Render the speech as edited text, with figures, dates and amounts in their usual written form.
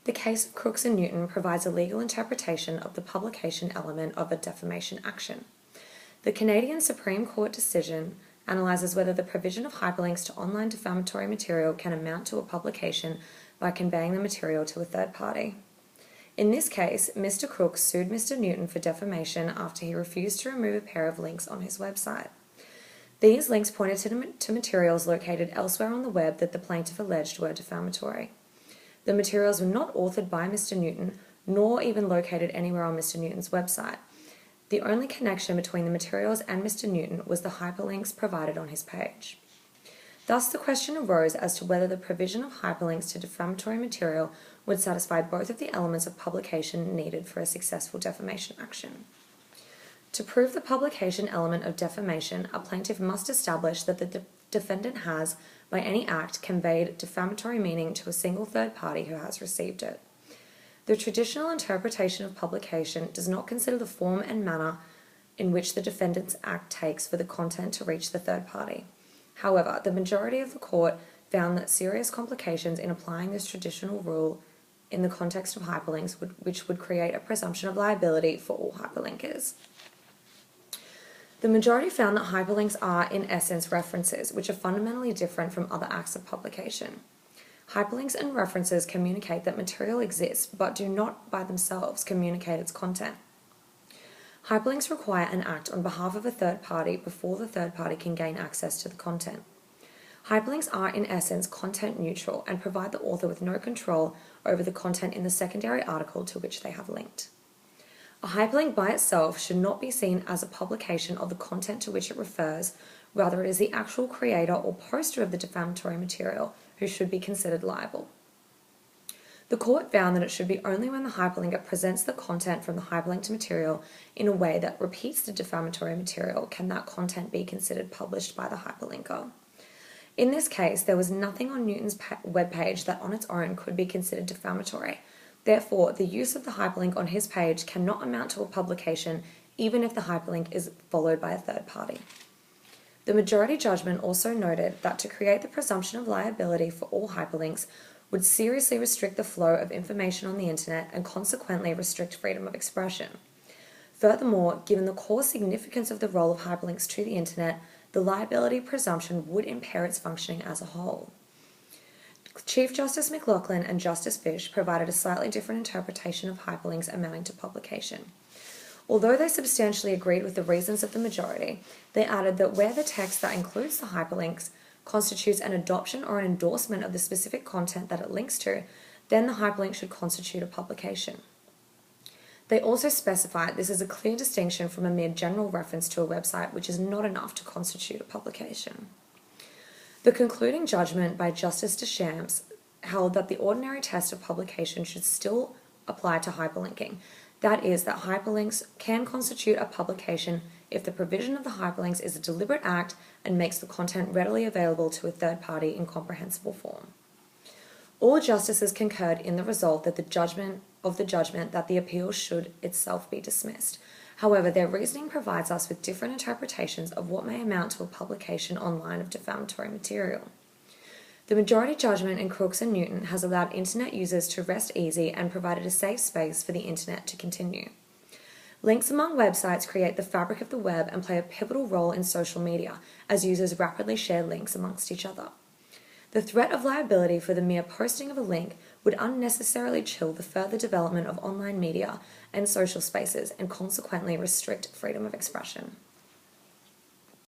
The case of Crooks and Newton provides a legal interpretation of the publication element of a defamation action. The Canadian Supreme Court decision analyses whether the provision of hyperlinks to online defamatory material can amount to a publication by conveying the material to a third party. In this case, Mr. Crooks sued Mr. Newton for defamation after he refused to remove a pair of links on his website. These links pointed to materials located elsewhere on the web that the plaintiff alleged were defamatory. The materials were not authored by Mr. Newton, nor even located anywhere on Mr. Newton's website. The only connection between the materials and Mr. Newton was the hyperlinks provided on his page. Thus, the question arose as to whether the provision of hyperlinks to defamatory material would satisfy both of the elements of publication needed for a successful defamation action. To prove the publication element of defamation, a plaintiff must establish that the defendant has, by any act, conveyed defamatory meaning to a single third party who has received it. The traditional interpretation of publication does not consider the form and manner in which the defendant's act takes for the content to reach the third party. However, the majority of the court found that serious complications in applying this traditional rule in the context of hyperlinks which would create a presumption of liability for all hyperlinkers. The majority found that hyperlinks are, in essence, references, which are fundamentally different from other acts of publication. Hyperlinks and references communicate that material exists, but do not by themselves communicate its content. Hyperlinks require an act on behalf of a third party before the third party can gain access to the content. Hyperlinks are, in essence, content neutral and provide the author with no control over the content in the secondary article to which they have linked. A hyperlink by itself should not be seen as a publication of the content to which it refers, rather it is the actual creator or poster of the defamatory material who should be considered liable. The court found that it should be only when the hyperlinker presents the content from the hyperlinked material in a way that repeats the defamatory material can that content be considered published by the hyperlinker. In this case, there was nothing on Newton's webpage that on its own could be considered defamatory. Therefore, the use of the hyperlink on his page cannot amount to a publication even if the hyperlink is followed by a third party. The majority judgment also noted that to create the presumption of liability for all hyperlinks would seriously restrict the flow of information on the internet and consequently restrict freedom of expression. Furthermore, given the core significance of the role of hyperlinks to the internet, the liability presumption would impair its functioning as a whole. Chief Justice McLaughlin and Justice Fish provided a slightly different interpretation of hyperlinks amounting to publication. Although they substantially agreed with the reasons of the majority, they added that where the text that includes the hyperlinks constitutes an adoption or an endorsement of the specific content that it links to, then the hyperlink should constitute a publication. They also specified this is a clear distinction from a mere general reference to a website, which is not enough to constitute a publication. The concluding judgment by Justice Deschamps held that the ordinary test of publication should still apply to hyperlinking. That is, that hyperlinks can constitute a publication if the provision of the hyperlinks is a deliberate act and makes the content readily available to a third party in comprehensible form. All justices concurred in the result that the judgment that the appeal should itself be dismissed. However, their reasoning provides us with different interpretations of what may amount to a publication online of defamatory material. The majority judgment in Crooks and Newton has allowed internet users to rest easy and provided a safe space for the internet to continue. Links among websites create the fabric of the web and play a pivotal role in social media as users rapidly share links amongst each other. The threat of liability for the mere posting of a link would unnecessarily chill the further development of online media and social spaces and consequently restrict freedom of expression.